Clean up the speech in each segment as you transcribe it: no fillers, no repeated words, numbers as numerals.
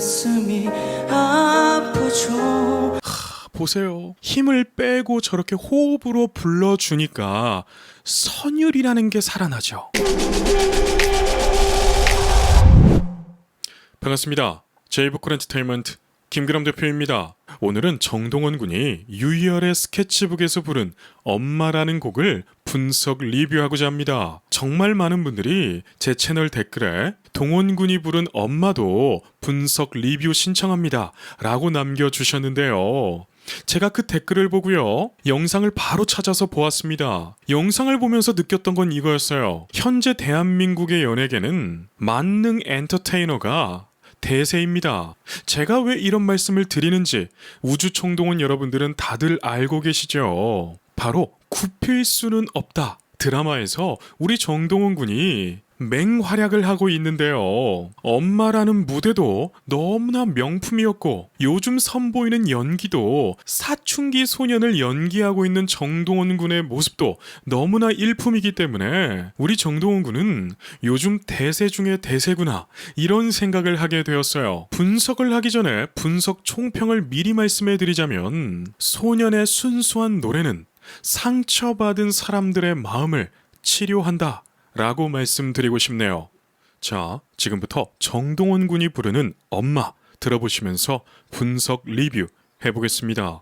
가슴이 아프죠. 보세요. 힘을 빼고 저렇게 호흡으로 불러주니까 선율이라는 게 살아나죠. 반갑습니다. 제이보컬 엔터테인먼트 김그람 대표입니다. 오늘은 정동원 군이 유희열의 스케치북에서 부른 엄마라는 곡을 분석 리뷰하고자 합니다. 정말 많은 분들이 제 채널 댓글에 동원 군이 부른 엄마도 분석 리뷰 신청합니다 라고 남겨주셨는데요. 제가 그 댓글을 보고요, 영상을 바로 찾아서 보았습니다. 영상을 보면서 느꼈던 건 이거였어요. 현재 대한민국의 연예계는 만능 엔터테이너가 대세입니다. 제가 왜 이런 말씀을 드리는지 우주총동원 여러분들은 다들 알고 계시죠? 바로 굽힐 수는 없다 드라마에서 우리 정동원 군이 맹활약을 하고 있는데요. 엄마라는 무대도 너무나 명품이었고 요즘 선보이는 연기도 사춘기 소년을 연기하고 있는 정동원 군의 모습도 너무나 일품이기 때문에 우리 정동원 군은 요즘 대세 중에 대세구나 이런 생각을 하게 되었어요. 분석을 하기 전에 분석 총평을 미리 말씀해 드리자면 소년의 순수한 노래는 상처받은 사람들의 마음을 치료한다 라고 말씀드리고 싶네요. 자, 지금부터 정동원 군이 부르는 엄마 들어보시면서 분석 리뷰 해보겠습니다.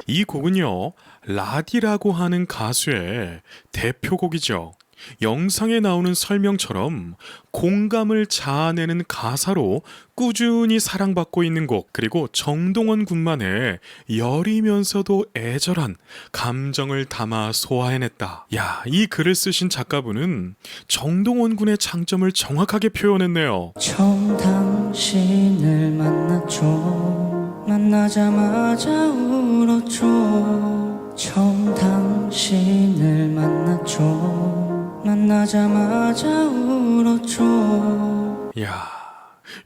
이 곡은요, 라디라고 하는 가수의 대표곡이죠. 영상에 나오는 설명처럼 공감을 자아내는 가사로 꾸준히 사랑받고 있는 곡, 그리고 정동원 군만의 여리면서도 애절한 감정을 담아 소화해냈다. 야, 이 글을 쓰신 작가분은 정동원 군의 장점을 정확하게 표현했네요. 처음 당신을 만났죠. 만나자마자 울었죠. 처음 당신을 만났죠. 만나자마자 울었죠. 야,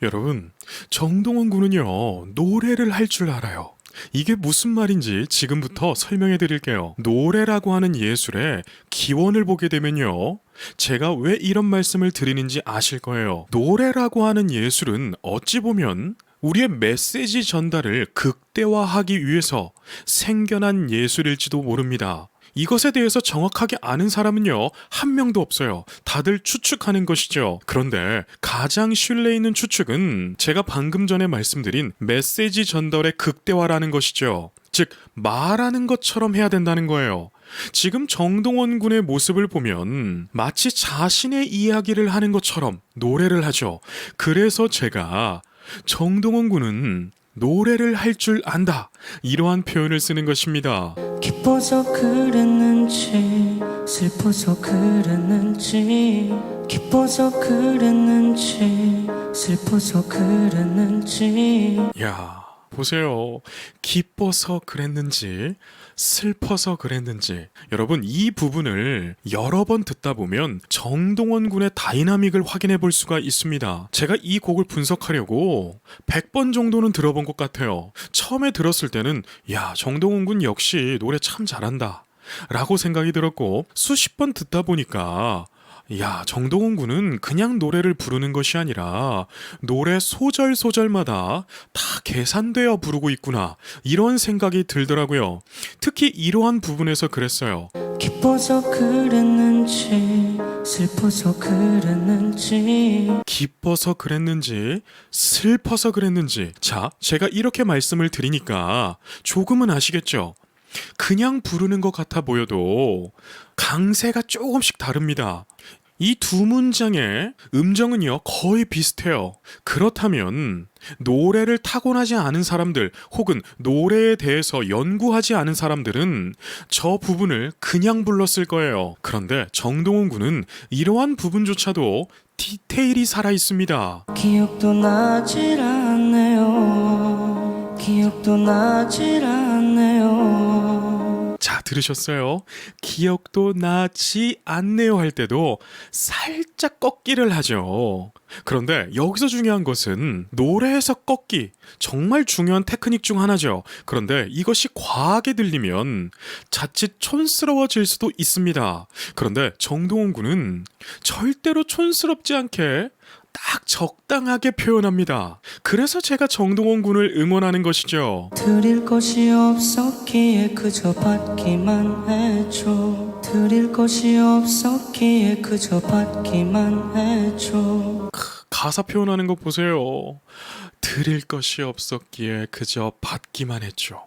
여러분, 정동원 군은요, 노래를 할 줄 알아요. 이게 무슨 말인지 지금부터 설명해 드릴게요. 노래라고 하는 예술의 기원을 보게 되면요, 제가 왜 이런 말씀을 드리는지 아실 거예요. 노래라고 하는 예술은 어찌 보면 우리의 메시지 전달을 극대화하기 위해서 생겨난 예술일지도 모릅니다. 이것에 대해서 정확하게 아는 사람은요, 한 명도 없어요. 다들 추측하는 것이죠. 그런데 가장 신뢰 있는 추측은 제가 방금 전에 말씀드린 메시지 전달의 극대화라는 것이죠. 즉, 말하는 것처럼 해야 된다는 거예요. 지금 정동원 군의 모습을 보면 마치 자신의 이야기를 하는 것처럼 노래를 하죠. 그래서 제가 정동원 군은 노래를 할 줄 안다, 이러한 표현을 쓰는 것입니다. 기뻐서 그랬는지 슬퍼서 그랬는지 기뻐서 그랬는지 슬퍼서 그랬는지. 야, 보세요. 기뻐서 그랬는지 슬퍼서 그랬는지. 여러분, 이 부분을 여러 번 듣다 보면 정동원 군의 다이나믹을 확인해 볼 수가 있습니다. 제가 이 곡을 분석하려고 100번 정도는 들어본 것 같아요. 처음에 들었을 때는 야, 정동원 군 역시 노래 참 잘한다 라고 생각이 들었고, 수십 번 듣다 보니까 야, 정동원 군은 그냥 노래를 부르는 것이 아니라 노래 소절소절마다 다 계산되어 부르고 있구나, 이런 생각이 들더라고요. 특히 이러한 부분에서 그랬어요. 기뻐서 그랬는지 슬퍼서 그랬는지. 기뻐서 그랬는지 슬퍼서 그랬는지. 자, 제가 이렇게 말씀을 드리니까 조금은 아시겠죠? 그냥 부르는 것 같아 보여도 강세가 조금씩 다릅니다. 이 두 문장의 음정은요, 거의 비슷해요. 그렇다면 노래를 타고나지 않은 사람들, 혹은 노래에 대해서 연구하지 않은 사람들은 저 부분을 그냥 불렀을 거예요. 그런데 정동원 군은 이러한 부분조차도 디테일이 살아있습니다. 기억도 나질 않네요. 기억도 나질 않네요. 자, 들으셨어요? 기억도 나지 않네요 할 때도 살짝 꺾기를 하죠. 그런데 여기서 중요한 것은 노래에서 꺾기, 정말 중요한 테크닉 중 하나죠. 그런데 이것이 과하게 들리면 자칫 촌스러워질 수도 있습니다. 그런데 정동원 군은 절대로 촌스럽지 않게 딱 적당하게 표현합니다. 그래서 제가 정동원 군을 응원하는 것이죠. 드릴 것이 없었기에 그저 받기만 해줘. 드릴 것이 없었기에 그저 받기만 해줘. 가사 표현하는 거 보세요. 드릴 것이 없었기에 그저 받기만 했죠.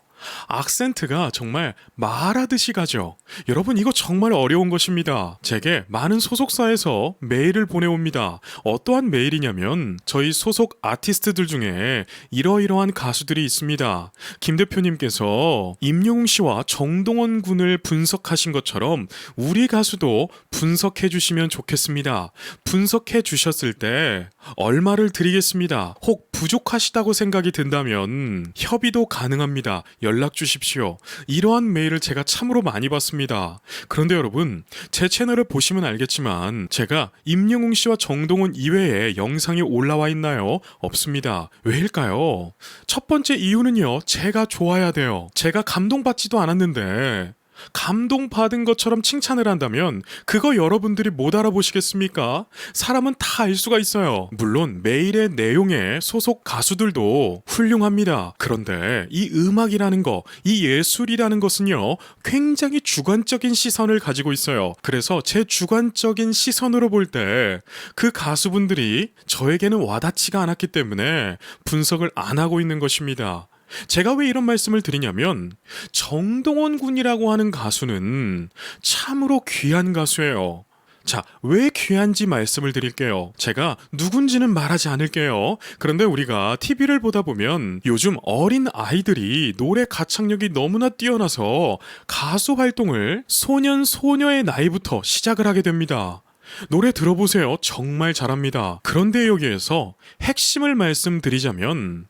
악센트가 정말 말하듯이 가죠. 여러분, 이거 정말 어려운 것입니다. 제게 많은 소속사에서 메일을 보내옵니다. 어떠한 메일이냐면 저희 소속 아티스트들 중에 이러이러한 가수들이 있습니다. 김 대표님께서 임영웅 씨와 정동원 군을 분석하신 것처럼 우리 가수도 분석해 주시면 좋겠습니다. 분석해 주셨을 때 얼마를 드리겠습니다. 혹 부족하시다고 생각이 든다면 협의도 가능합니다. 연락 주십시오. 이러한 메일을 제가 참으로 많이 받습니다. 그런데 여러분, 제 채널을 보시면 알겠지만 제가 임영웅 씨와 정동원 이외에 영상이 올라와 있나요? 없습니다. 왜일까요? 첫 번째 이유는요, 제가 좋아야 돼요. 제가 감동받지도 않았는데 감동받은 것처럼 칭찬을 한다면 그거 여러분들이 못 알아보시겠습니까? 사람은 다 알 수가 있어요. 물론 메일의 내용에 소속 가수들도 훌륭합니다. 그런데 이 음악이라는 거, 이 예술이라는 것은요, 굉장히 주관적인 시선을 가지고 있어요. 그래서 제 주관적인 시선으로 볼 때 그 가수분들이 저에게는 와닿지가 않았기 때문에 분석을 안 하고 있는 것입니다. 제가 왜 이런 말씀을 드리냐면 정동원 군이라고 하는 가수는 참으로 귀한 가수예요. 자, 왜 귀한지 말씀을 드릴게요. 제가 누군지는 말하지 않을게요. 그런데 우리가 TV를 보다 보면 요즘 어린 아이들이 노래 가창력이 너무나 뛰어나서 가수 활동을 소년, 소녀의 나이부터 시작을 하게 됩니다. 노래 들어보세요. 정말 잘합니다. 그런데 여기에서 핵심을 말씀드리자면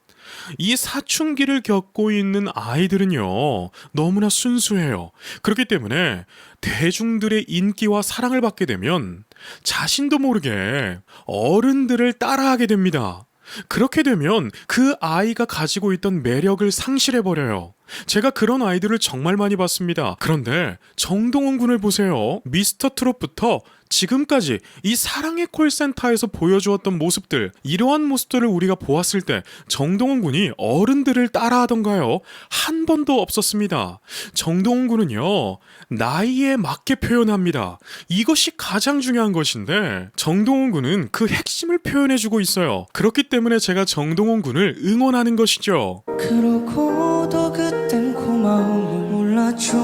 이 사춘기를 겪고 있는 아이들은요, 너무나 순수해요. 그렇기 때문에 대중들의 인기와 사랑을 받게 되면 자신도 모르게 어른들을 따라하게 됩니다. 그렇게 되면 그 아이가 가지고 있던 매력을 상실해버려요. 제가 그런 아이들을 정말 많이 봤습니다. 그런데 정동원 군을 보세요. 미스터 트롯부터 지금까지 이 사랑의 콜센터에서 보여주었던 모습들, 이러한 모습들을 우리가 보았을 때 정동원 군이 어른들을 따라하던가요? 한 번도 없었습니다. 정동원 군은요, 나이에 맞게 표현합니다. 이것이 가장 중요한 것인데 정동원 군은 그 핵심을 표현해주고 있어요. 그렇기 때문에 제가 정동원 군을 응원하는 것이죠. 그러고도 그땐 고마움을 몰라줘.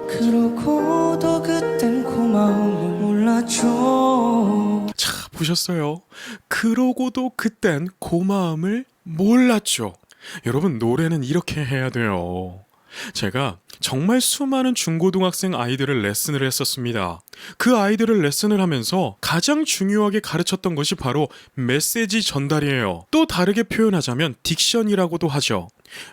그러고도 그땐 고마움을 몰라줘. 자, 보셨어요? 그러고도 그땐 고마움을 몰랐죠. 여러분, 노래는 이렇게 해야 돼요. 제가 정말 수많은 중고등학생 아이들을 레슨을 했었습니다. 그 아이들을 레슨을 하면서 가장 중요하게 가르쳤던 것이 바로 메시지 전달이에요. 또 다르게 표현하자면 딕션이라고도 하죠.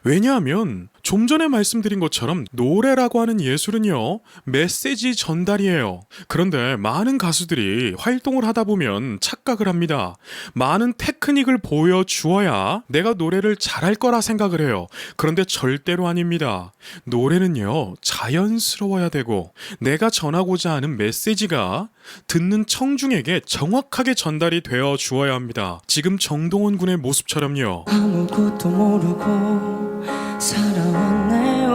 왜냐하면 좀 전에 말씀드린 것처럼 노래라고 하는 예술은요, 메시지 전달이에요. 그런데 많은 가수들이 활동을 하다 보면 착각을 합니다. 많은 테크닉을 보여주어야 내가 노래를 잘할 거라 생각을 해요. 그런데 절대로 아닙니다. 노래는요, 자연스러워야 되고 내가 전하고자 하는 메시지가 듣는 청중에게 정확하게 전달이 되어 주어야 합니다. 지금 정동원 군의 모습처럼요. 아무것도 모르고 살아왔네요.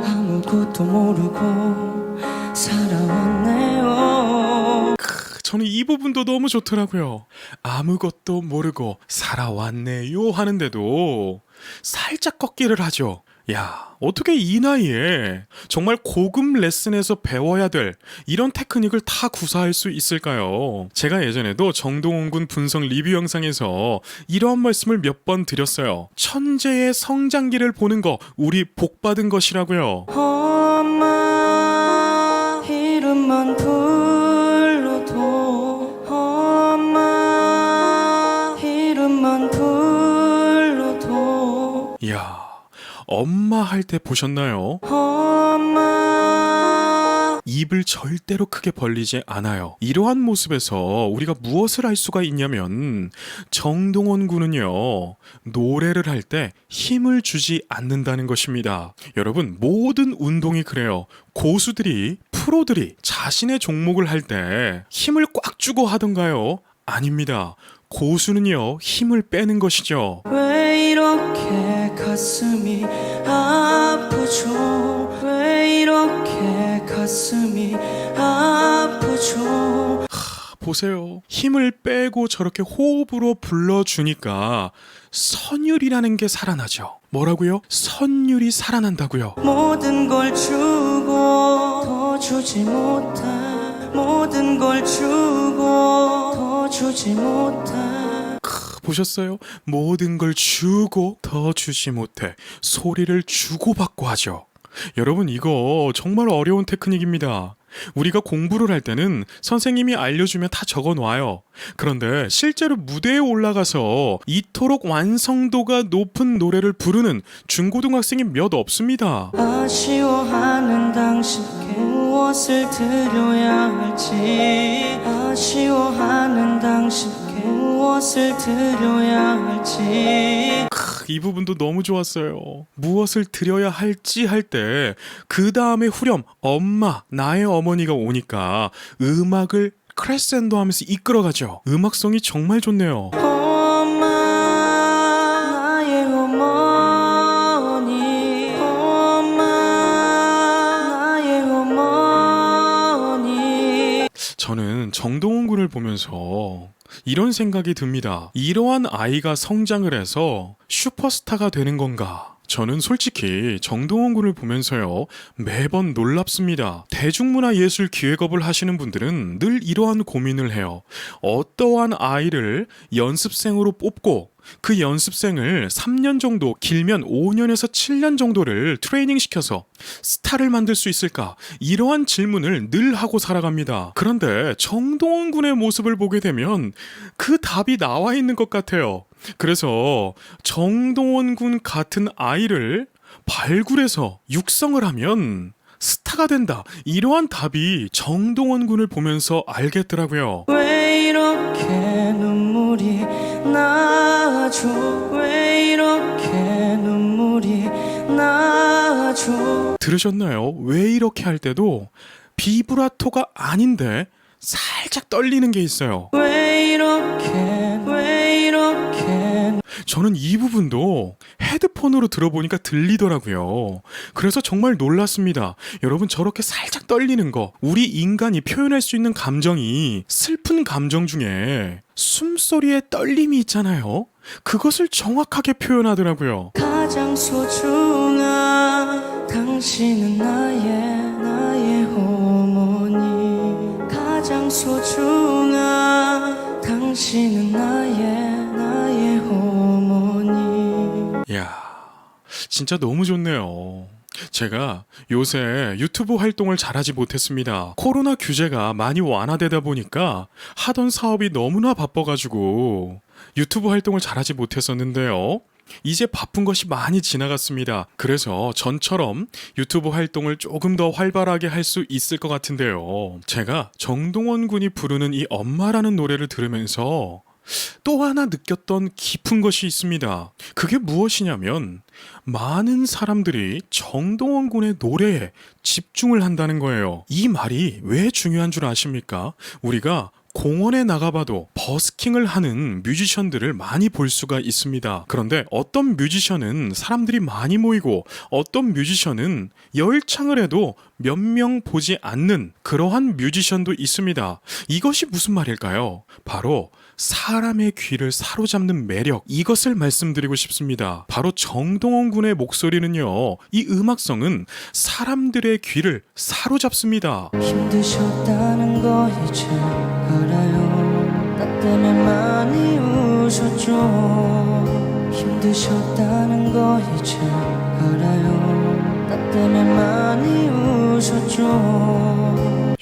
아무것도 모르고 살아왔네요. 저는 이 부분도 너무 좋더라고요. 아무것도 모르고 살아왔네요 하는데도 살짝 꺾기를 하죠. 야, 어떻게 이 나이에 정말 고급 레슨에서 배워야 될 이런 테크닉을 다 구사할 수 있을까요? 제가 예전에도 정동원 군 분석 리뷰 영상에서 이러한 말씀을 몇 번 드렸어요. 천재의 성장기를 보는 거 우리 복 받은 것이라고요. 엄마 이름만 불러도 엄마 이름만 불러도 이야, 엄마 할 때 보셨나요? 엄마 입을 절대로 크게 벌리지 않아요. 이러한 모습에서 우리가 무엇을 알 수가 있냐면 정동원 군은요, 노래를 할 때 힘을 주지 않는다는 것입니다. 여러분, 모든 운동이 그래요. 고수들이, 프로들이 자신의 종목을 할 때 힘을 꽉 주고 하던가요? 아닙니다. 고수는요, 힘을 빼는 것이죠. 왜 이렇게 가슴이 아프죠? 왜 이렇게 가슴이 아프죠? 보세요. 힘을 빼고 저렇게 호흡으로 불러주니까 선율이라는 게 살아나죠. 뭐라고요? 선율이 살아난다고요. 모든 걸 주고 더 주지 못해. 모든 걸 주고 더 주지 못해. 보셨어요? 모든 걸 주고 더 주지 못해. 소리를 주고받고 하죠. 여러분, 이거 정말 어려운 테크닉입니다. 우리가 공부를 할 때는 선생님이 알려주면 다 적어놔요. 그런데 실제로 무대에 올라가서 이토록 완성도가 높은 노래를 부르는 중고등학생이 몇 없습니다. 아쉬워하는 당신께 무엇을 드려야 할지. 아쉬워하는 당신께 무엇을 드려야 할지. 이 부분도 너무 좋았어요. 무엇을 드려야 할지 할 때 그 다음에 후렴 엄마, 나의 어머니가 오니까 음악을 크레센도 하면서 이끌어가죠. 음악성이 정말 좋네요. 엄마, 나의 어머니. 엄마, 나의 어머니. 저는 정동원 군을 보면서 이런 생각이 듭니다. 이러한 아이가 성장을 해서 슈퍼스타가 되는 건가? 저는 솔직히 정동원 군을 보면서요, 매번 놀랍습니다. 대중문화예술 기획업을 하시는 분들은 늘 이러한 고민을 해요. 어떠한 아이를 연습생으로 뽑고 그 연습생을 3년 정도, 길면 5년에서 7년 정도를 트레이닝 시켜서 스타를 만들 수 있을까? 이러한 질문을 늘 하고 살아갑니다. 그런데 정동원 군의 모습을 보게 되면 그 답이 나와 있는 것 같아요. 그래서 정동원 군 같은 아이를 발굴해서 육성을 하면 스타가 된다. 이러한 답이 정동원 군을 보면서 알겠더라고요. 왜 이렇게 눈물이 나죠? 왜 이렇게 눈물이 나죠? 들으셨나요? 왜 이렇게 할 때도 비브라토가 아닌데 살짝 떨리는 게 있어요. 왜 이렇게 저는 이 부분도 헤드폰으로 들어보니까 들리더라고요. 그래서 정말 놀랐습니다. 여러분, 저렇게 살짝 떨리는 거, 우리 인간이 표현할 수 있는 감정이 슬픈 감정 중에 숨소리에 떨림이 있잖아요. 그것을 정확하게 표현하더라고요. 가장 소중한 당신은 나의 어머니. 가장 소중한 당신은 나의 어머니. 이야, 진짜 너무 좋네요. 제가 요새 유튜브 활동을 잘하지 못했습니다. 코로나 규제가 많이 완화되다 보니까 하던 사업이 너무나 바빠가지고 유튜브 활동을 잘하지 못했었는데요. 이제 바쁜 것이 많이 지나갔습니다. 그래서 전처럼 유튜브 활동을 조금 더 활발하게 할 수 있을 것 같은데요. 제가 정동원 군이 부르는 이 엄마라는 노래를 들으면서 또 하나 느꼈던 깊은 것이 있습니다. 그게 무엇이냐면 많은 사람들이 정동원 군의 노래에 집중을 한다는 거예요. 이 말이 왜 중요한 줄 아십니까? 우리가 공원에 나가봐도 버스킹을 하는 뮤지션들을 많이 볼 수가 있습니다. 그런데 어떤 뮤지션은 사람들이 많이 모이고 어떤 뮤지션은 열창을 해도 몇 명 보지 않는 그러한 뮤지션도 있습니다. 이것이 무슨 말일까요? 바로 사람의 귀를 사로잡는 매력, 이것을 말씀드리고 싶습니다. 바로 정동원 군의 목소리는요, 이 음악성은 사람들의 귀를 사로잡습니다. 힘드셨다는 거 이제 알아요. 나 때문에 많이 우셨죠. 힘드셨다는 거 이제 알아요. 나 나 때문에 많이 웃었죠.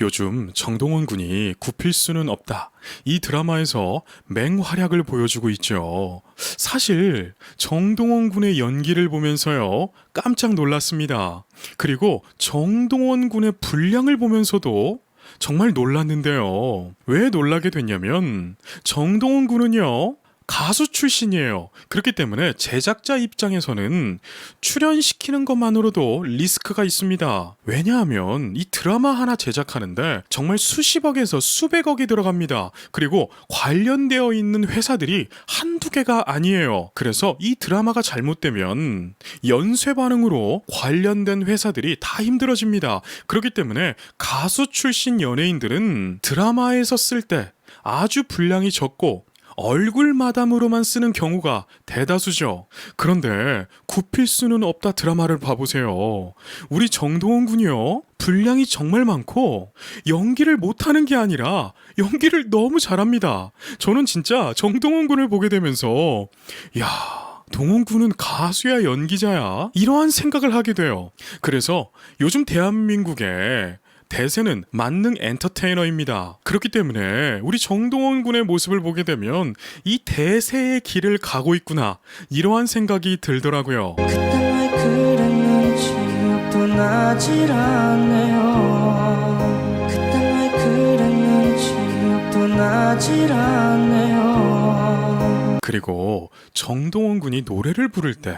요즘 정동원 군이 굽힐 수는 없다. 이 드라마에서 맹활약을 보여주고 있죠. 사실 정동원 군의 연기를 보면서요, 깜짝 놀랐습니다. 그리고 정동원 군의 분량을 보면서도 정말 놀랐는데요. 왜 놀라게 됐냐면 정동원 군은요, 가수 출신이에요. 그렇기 때문에 제작자 입장에서는 출연시키는 것만으로도 리스크가 있습니다. 왜냐하면 이 드라마 하나 제작하는데 정말 수십억에서 수백억이 들어갑니다. 그리고 관련되어 있는 회사들이 한두 개가 아니에요. 그래서 이 드라마가 잘못되면 연쇄 반응으로 관련된 회사들이 다 힘들어집니다. 그렇기 때문에 가수 출신 연예인들은 드라마에서 쓸 때 아주 분량이 적고 얼굴 마담으로만 쓰는 경우가 대다수죠. 그런데 굽힐 수는 없다 드라마를 봐보세요. 우리 정동원 군이요, 분량이 정말 많고 연기를 못하는 게 아니라 연기를 너무 잘합니다. 저는 진짜 정동원 군을 보게 되면서 야, 동원 군은 가수야 연기자야? 이러한 생각을 하게 돼요. 그래서 요즘 대한민국에 대세는 만능 엔터테이너입니다. 그렇기 때문에 우리 정동원 군의 모습을 보게 되면 이 대세의 길을 가고 있구나, 이러한 생각이 들더라고요. 그땐 왜 그랬는지 기억도 나질 않네요. 그땐 왜 그랬는지 기억도 나질 않네요. 그리고 정동원 군이 노래를 부를 때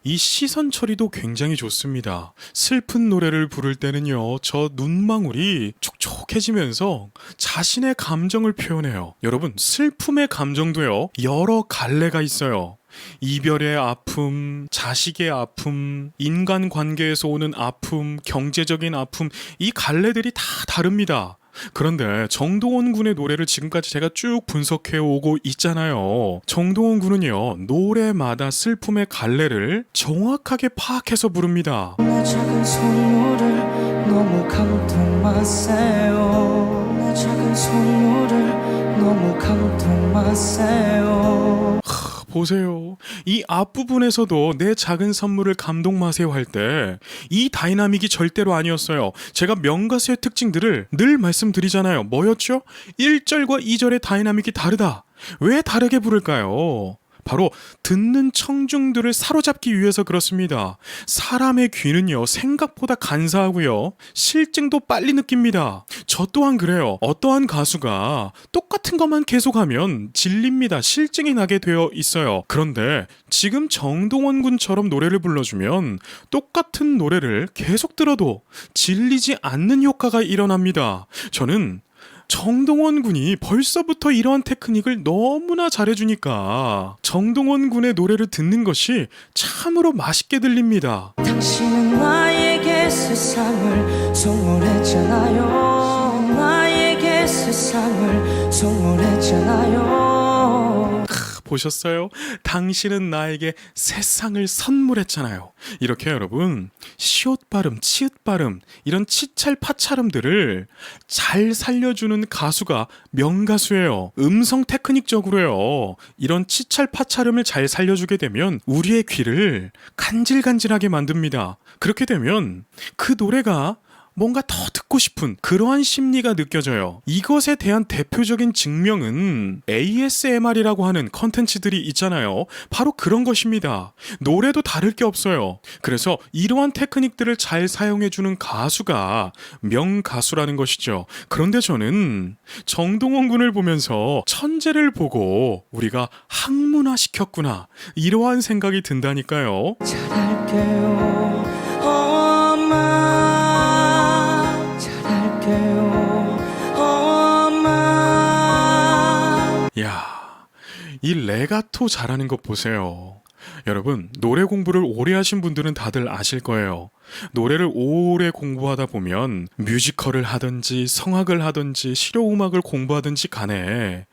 이 시선 처리도 굉장히 좋습니다. 슬픈 노래를 부를 때는요, 저 눈망울이 촉촉해지면서 자신의 감정을 표현해요. 여러분, 슬픔의 감정도요, 여러 갈래가 있어요. 이별의 아픔, 자식의 아픔, 인간관계에서 오는 아픔, 경제적인 아픔, 이 갈래들이 다 다릅니다. 그런데 정동원 군의 노래를 지금까지 제가 쭉 분석해 오고 있잖아요. 정동원 군은요, 노래마다 슬픔의 갈래를 정확하게 파악해서 부릅니다. 내 작은 손물을 너무 감동 마세요. 내 작은 손물을 너무 감동 마세요. 보세요. 이 앞부분에서도 내 작은 선물을 감동 마세요 할 때 이 다이나믹이 절대로 아니었어요. 제가 명가수의 특징들을 늘 말씀드리잖아요. 뭐였죠? 1절과 2절의 다이나믹이 다르다. 왜 다르게 부를까요? 바로 듣는 청중들을 사로잡기 위해서 그렇습니다. 사람의 귀는요, 생각보다 간사하고요, 실증도 빨리 느낍니다. 저 또한 그래요. 어떠한 가수가 똑같은 것만 계속하면 질립니다. 실증이 나게 되어 있어요. 그런데 지금 정동원 군처럼 노래를 불러주면 똑같은 노래를 계속 들어도 질리지 않는 효과가 일어납니다. 저는 정동원 군이 벌써부터 이러한 테크닉을 너무나 잘해주니까 정동원 군의 노래를 듣는 것이 참으로 맛있게 들립니다. 당신은 나에게 세상을 선물했잖아요. 나에게 세상을 선물했잖아요. 보셨어요? 당신은 나에게 세상을 선물했잖아요. 이렇게 여러분, 시옷 발음, 치읓 발음, 이런 치찰 파찰음들을 잘 살려주는 가수가 명가수예요. 음성 테크닉적으로요, 이런 치찰 파찰음을 잘 살려주게 되면 우리의 귀를 간질간질하게 만듭니다. 그렇게 되면 그 노래가 뭔가 더 듣고 싶은 그러한 심리가 느껴져요. 이것에 대한 대표적인 증명은 ASMR이라고 하는 컨텐츠들이 있잖아요. 바로 그런 것입니다. 노래도 다를 게 없어요. 그래서 이러한 테크닉들을 잘 사용해주는 가수가 명가수라는 것이죠. 그런데 저는 정동원 군을 보면서 천재를 보고 우리가 학문화시켰구나, 이러한 생각이 든다니까요. 잘할게요 엄마, 엄마. 야, 이 레가토 잘하는 것 보세요. 여러분, 노래 공부를 오래 하신 분들은 다들 아실 거예요. 노래를 오래 공부하다 보면 뮤지컬을 하든지 성악을 하든지 실용음악을 공부하든지 간에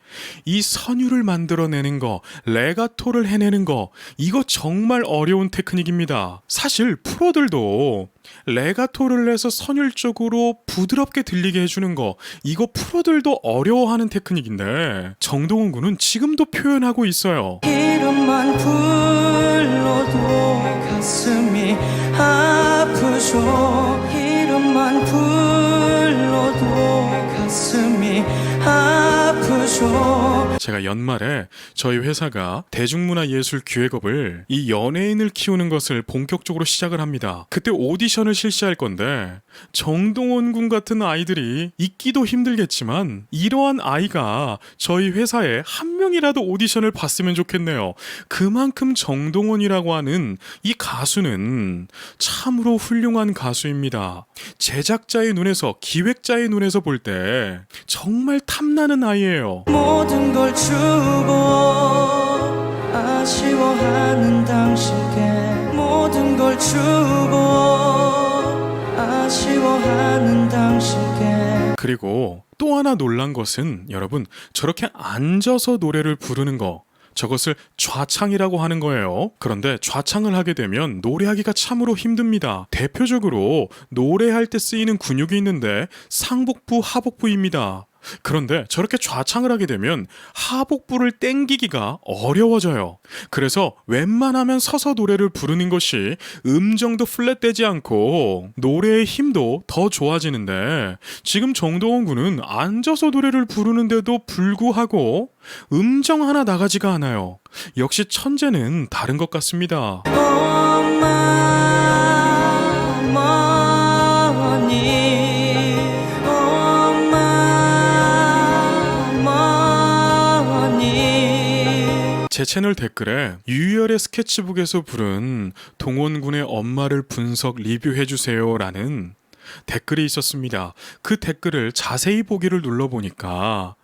이 선율을 만들어내는 거, 레가토를 해내는 거, 이거 정말 어려운 테크닉입니다. 사실 프로들도 레가토를 내서 선율적으로 부드럽게 들리게 해주는 거, 이거 프로들도 어려워하는 테크닉인데 정동원 군은 지금도 표현하고 있어요. 이름만 불러도 가슴이 아프죠. 아프죠. 이름만 불러도 가슴이 아프죠. 제가 연말에 저희 회사가 대중문화예술기획업을 이 연예인을 키우는 것을 본격적으로 시작을 합니다. 그때 오디션을 실시할 건데 정동원 군 같은 아이들이 있기도 힘들겠지만 이러한 아이가 저희 회사에 한 명이라도 오디션을 봤으면 좋겠네요. 그만큼 정동원이라고 하는 이 가수는 참으로 훌륭한 가수입니다. 제작자의 눈에서, 기획자의 눈에서 볼 때 정말 탐나는 아이예요. 모든 걸 주고 아쉬워하는 당신께 모든 걸 주고 아쉬워하는 당신께. 그리고 또 하나 놀란 것은 여러분, 저렇게 앉아서 노래를 부르는 거, 저것을 좌창이라고 하는 거예요. 그런데 좌창을 하게 되면 노래하기가 참으로 힘듭니다. 대표적으로 노래할 때 쓰이는 근육이 있는데 상복부, 하복부입니다. 그런데 저렇게 좌창을 하게 되면 하복부를 땡기기가 어려워져요. 그래서 웬만하면 서서 노래를 부르는 것이 음정도 플랫되지 않고 노래의 힘도 더 좋아지는데, 지금 정동원 군은 앉아서 노래를 부르는데도 불구하고 음정 하나 나가지가 않아요. 역시 천재는 다른 것 같습니다. 제 채널 댓글에 유희열의 스케치북에서 부른 동원군의 엄마를 분석 리뷰해주세요 라는 댓글이 있었습니다. 그 댓글을 자세히 보기를 눌러보니까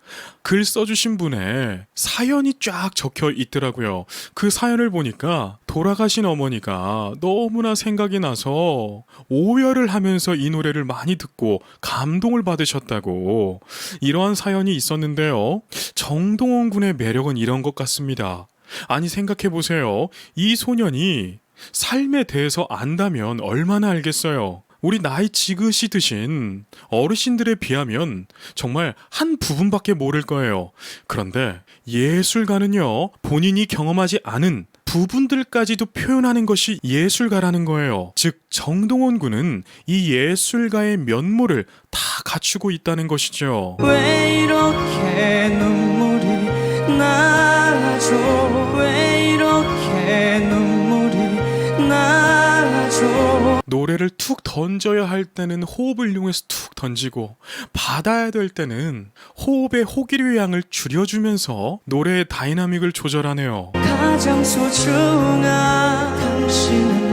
글 써주신 분의 사연이 쫙 적혀 있더라고요. 그 사연을 보니까 돌아가신 어머니가 너무나 생각이 나서 오열을 하면서 이 노래를 많이 듣고 감동을 받으셨다고, 이러한 사연이 있었는데요. 정동원 군의 매력은 이런 것 같습니다. 아니, 생각해보세요. 이 소년이 삶에 대해서 안다면 얼마나 알겠어요. 우리 나이 지긋이 드신 어르신들에 비하면 정말 한 부분밖에 모를 거예요. 그런데 예술가는요, 본인이 경험하지 않은 부분들까지도 표현하는 것이 예술가라는 거예요. 즉 정동원 군은 이 예술가의 면모를 다 갖추고 있다는 것이죠. 왜 이렇게 눈물이 나죠? 왜 이렇게 눈물이 나죠? 노래를 툭 던져야 할 때는 호흡을 이용해서 툭 던지고, 받아야 될 때는 호흡의 호기류 양을 줄여주면서 노래의 다이나믹을 조절하네요. 가장 소중한 당신은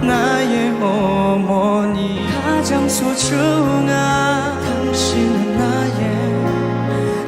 나의 어머니. 가장 소중한 당신은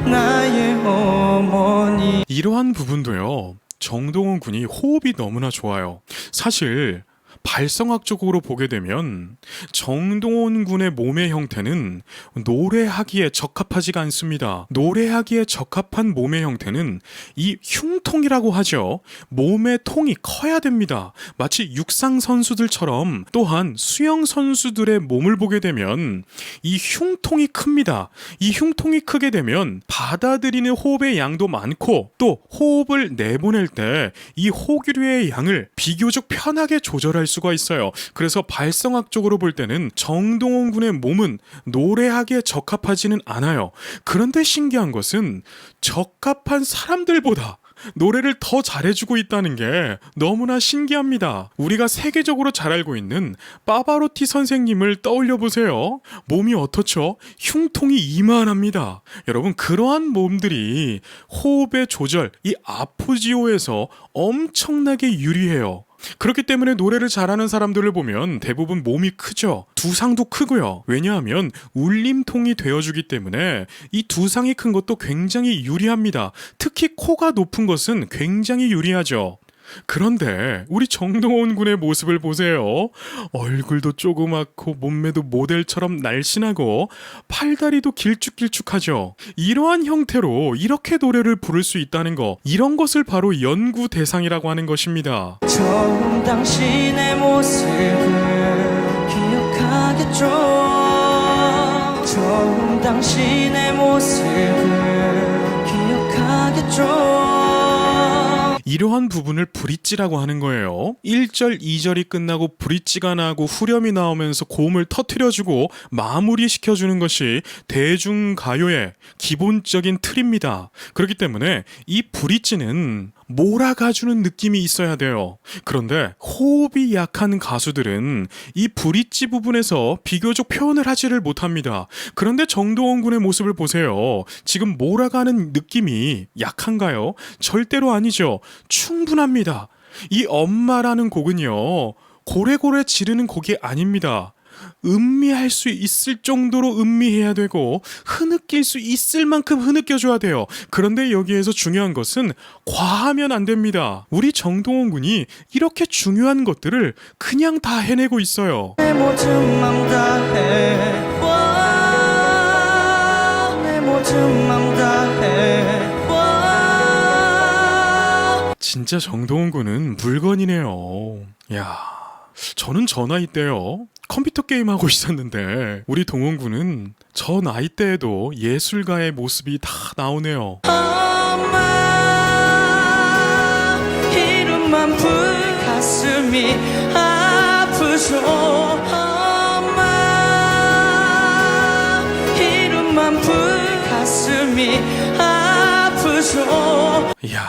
나의 어머니. 이러한 부분도요, 정동원 군이 호흡이 너무나 좋아요. 사실 발성학적으로 보게 되면 정동원 군의 몸의 형태는 노래하기에 적합하지가 않습니다. 노래하기에 적합한 몸의 형태는 이 흉통이라고 하죠. 몸의 통이 커야 됩니다. 마치 육상 선수들처럼. 또한 수영 선수들의 몸을 보게 되면 이 흉통이 큽니다. 이 흉통이 크게 되면 받아들이는 호흡의 양도 많고, 또 호흡을 내보낼 때 이 호기류의 양을 비교적 편하게 조절할 수가 있어요. 그래서 발성학적으로 볼 때는 정동원 군의 몸은 노래하기에 적합하지는 않아요. 그런데 신기한 것은 적합한 사람들보다 노래를 더 잘해주고 있다는 게 너무나 신기합니다. 우리가 세계적으로 잘 알고 있는 파바로티 선생님을 떠올려 보세요. 몸이 어떻죠? 흉통이 이만합니다. 여러분, 그러한 몸들이 호흡의 조절, 이 아포지오에서 엄청나게 유리해요. 그렇기 때문에 노래를 잘하는 사람들을 보면 대부분 몸이 크죠. 두상도 크고요. 왜냐하면 울림통이 되어주기 때문에 이 두상이 큰 것도 굉장히 유리합니다. 특히 코가 높은 것은 굉장히 유리하죠. 그런데 우리 정동원 군의 모습을 보세요. 얼굴도 조그맣고 몸매도 모델처럼 날씬하고 팔다리도 길쭉길쭉하죠. 이러한 형태로 이렇게 노래를 부를 수 있다는 거, 이런 것을 바로 연구 대상이라고 하는 것입니다. 처음 당신의 모습을 기억하겠죠. 처음 당신의 모습을 기억하겠죠. 이러한 부분을 브릿지라고 하는 거예요. 1절, 2절이 끝나고 브릿지가 나고 후렴이 나오면서 고음을 터트려주고 마무리시켜주는 것이 대중가요의 기본적인 틀입니다. 그렇기 때문에 이 브릿지는 몰아가주는 느낌이 있어야 돼요. 그런데 호흡이 약한 가수들은 이 브릿지 부분에서 비교적 표현을 하지를 못합니다. 그런데 정동원 군의 모습을 보세요. 지금 몰아가는 느낌이 약한가요? 절대로 아니죠. 충분합니다. 이 엄마라는 곡은요, 고래고래 지르는 곡이 아닙니다. 음미할 수 있을 정도로 음미해야 되고 흐느낄 수 있을 만큼 흐느껴줘야 돼요. 그런데 여기에서 중요한 것은 과하면 안 됩니다. 우리 정동원 군이 이렇게 중요한 것들을 그냥 다 해내고 있어요. 내 모든 맘 다해 내 모든 맘 다해 진짜 정동원 군은 물건이네요. 야, 저는 저 나이 때요 컴퓨터 게임 하고 있었는데 우리 동원 군은 저 나이 때에도 예술가의 모습이 다 나오네요. 엄마 이름만 불 가슴이 아프죠. 엄마 이름만 불 가슴이 아프죠. 이야,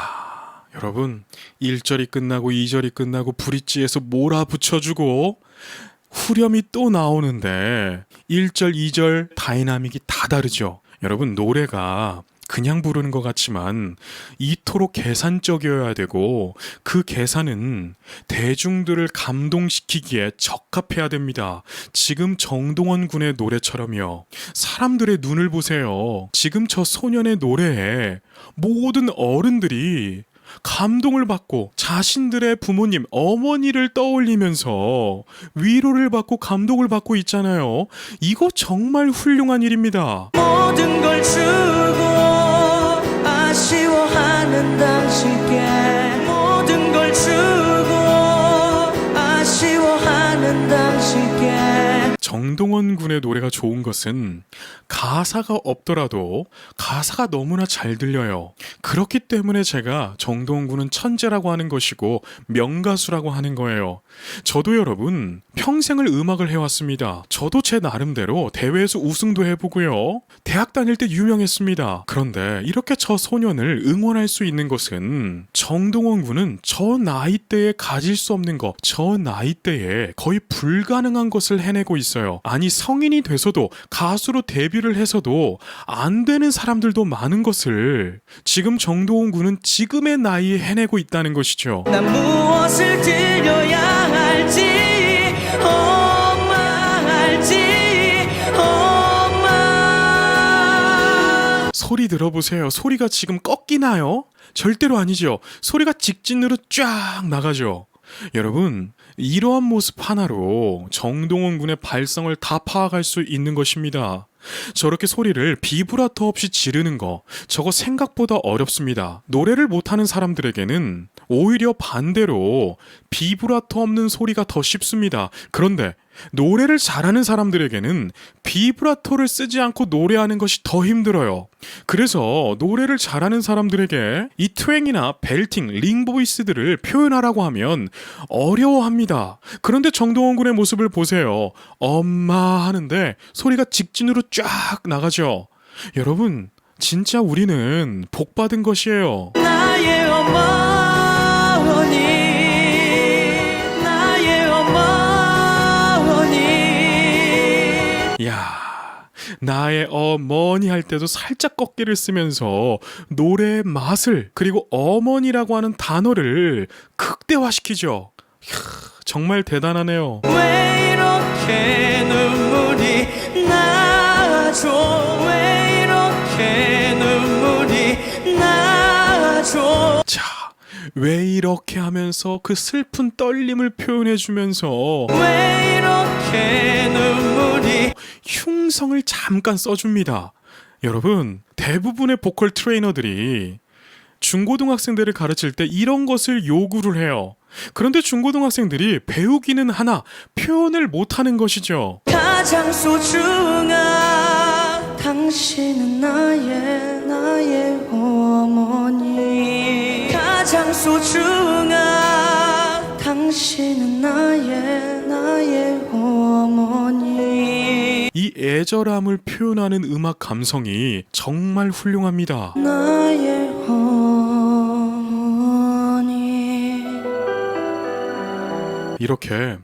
여러분 1절이 끝나고 2절이 끝나고 브릿지에서 몰아붙여주고 후렴이 또 나오는데 1절, 2절 다이나믹이 다 다르죠. 여러분 노래가 그냥 부르는 것 같지만 이토록 계산적이어야 되고 그 계산은 대중들을 감동시키기에 적합해야 됩니다. 지금 정동원 군의 노래처럼요. 사람들의 눈을 보세요. 지금 저 소년의 노래에 모든 어른들이 감동을 받고 자신들의 부모님, 어머니를 떠올리면서 위로를 받고 감동을 받고 있잖아요. 이거 정말 훌륭한 일입니다. 모든 걸 주고 아쉬워하는 당신께 모든 걸 주고 아쉬워하는 당신께. 정동원 군의 노래가 좋은 것은 가사가 없더라도 가사가 너무나 잘 들려요. 그렇기 때문에 제가 정동원 군은 천재라고 하는 것이고 명가수라고 하는 거예요. 저도 여러분 평생을 음악을 해왔습니다. 저도 제 나름대로 대회에서 우승도 해보고요. 대학 다닐 때 유명했습니다. 그런데 이렇게 저 소년을 응원할 수 있는 것은 정동원 군은 저 나이대에 가질 수 없는 것, 저 나이대에 거의 불가능한 것을 해내고 있어요. 아니 성인이 돼서도 가수로 데뷔를 해서도 안 되는 사람들도 많은 것을 지금 정동원 군은 지금의 나이에 해내고 있다는 것이죠. 난 무엇을 드려야 할지 엄마 알지 엄마. 소리 들어보세요. 소리가 지금 꺾이나요? 절대로 아니죠. 소리가 직진으로 쫙 나가죠. 여러분 이러한 모습 하나로 정동원 군의 발성을 다 파악할 수 있는 것입니다. 저렇게 소리를 비브라토 없이 지르는 거 저거 생각보다 어렵습니다. 노래를 못하는 사람들에게는 오히려 반대로 비브라토 없는 소리가 더 쉽습니다. 그런데 노래를 잘하는 사람들에게는 비브라토를 쓰지 않고 노래하는 것이 더 힘들어요. 그래서 노래를 잘하는 사람들에게 이 트웽이나 벨팅, 링 보이스들을 표현하라고 하면 어려워합니다. 그런데 정동원 군의 모습을 보세요. 엄마 하는데 소리가 직진으로 쫙 나가죠. 여러분 진짜 우리는 복받은 것이에요. 나의 어머니 나의 어머니. 야, 나의 어머니 할 때도 살짝 꺾기를 쓰면서 노래의 맛을 그리고 어머니라고 하는 단어를 극대화시키죠. 이야, 정말 대단하네요. 왜 이렇게 눈물이 나죠 왜 이렇게 눈물이 나죠. 자, 왜 이렇게 하면서 그 슬픈 떨림을 표현해주면서 왜 이렇게 눈물이. 흉성을 잠깐 써줍니다. 여러분 대부분의 보컬 트레이너들이 중고등학생들을 가르칠 때 이런 것을 요구를 해요. 그런데 중고등학생들이 배우기는 하나 표현을 못하는 것이죠. 가장 소중한 당신은 나의 어머니. 가장 가장 소중한 당신은 나의 어머니. 이 애절함을 표현하는 음악 감성이 정말 훌륭합니다. 나의 어머니. 이렇게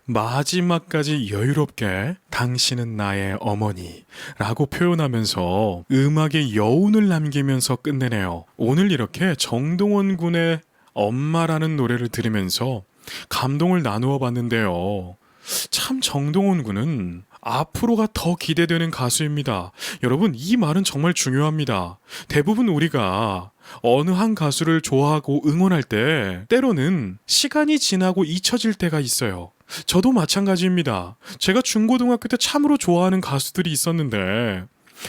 마지막까지 여유롭게 당신은 나의 어머니 라고 표현하면서 음악의 여운을 남기면서 끝내네요. 오늘 이렇게 정동원 군의 엄마라는 노래를 들으면서 감동을 나누어 봤는데요. 참 정동원 군은 앞으로가 더 기대되는 가수입니다. 여러분, 이 말은 정말 중요합니다. 대부분 우리가 어느 한 가수를 좋아하고 응원할 때 때로는 시간이 지나고 잊혀질 때가 있어요. 저도 마찬가지입니다. 제가 중고등학교 때 참으로 좋아하는 가수들이 있었는데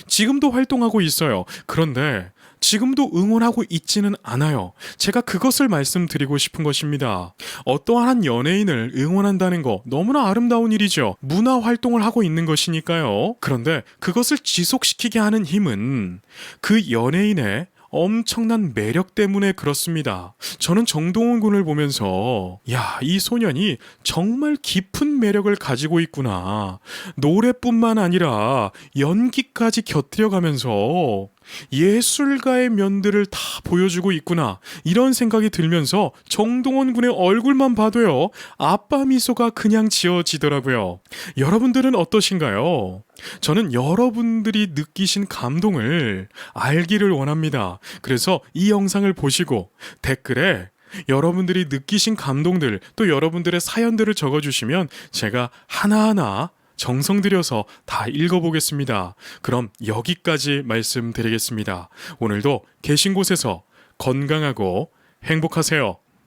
지금도 활동하고 있어요. 그런데 지금도 응원하고 있지는 않아요. 제가 그것을 말씀드리고 싶은 것입니다. 어떠한 연예인을 응원한다는 거 너무나 아름다운 일이죠. 문화 활동을 하고 있는 것이니까요. 그런데 그것을 지속시키게 하는 힘은 그 연예인의 엄청난 매력 때문에 그렇습니다. 저는 정동원 군을 보면서 이 소년이 정말 깊은 매력을 가지고 있구나. 노래뿐만 아니라 연기까지 곁들여가면서 예술가의 면들을 다 보여주고 있구나. 이런 생각이 들면서 정동원 군의 얼굴만 봐도요, 아빠 미소가 그냥 지어지더라고요. 여러분들은 어떠신가요? 저는 여러분들이 느끼신 감동을 알기를 원합니다. 그래서 이 영상을 보시고 댓글에 여러분들이 느끼신 감동들, 또 여러분들의 사연들을 적어주시면 제가 하나하나 정성 들여서 다 읽어보겠습니다. 그럼 여기까지 말씀드리겠습니다. 오늘도 계신 곳에서 건강하고 행복하세요.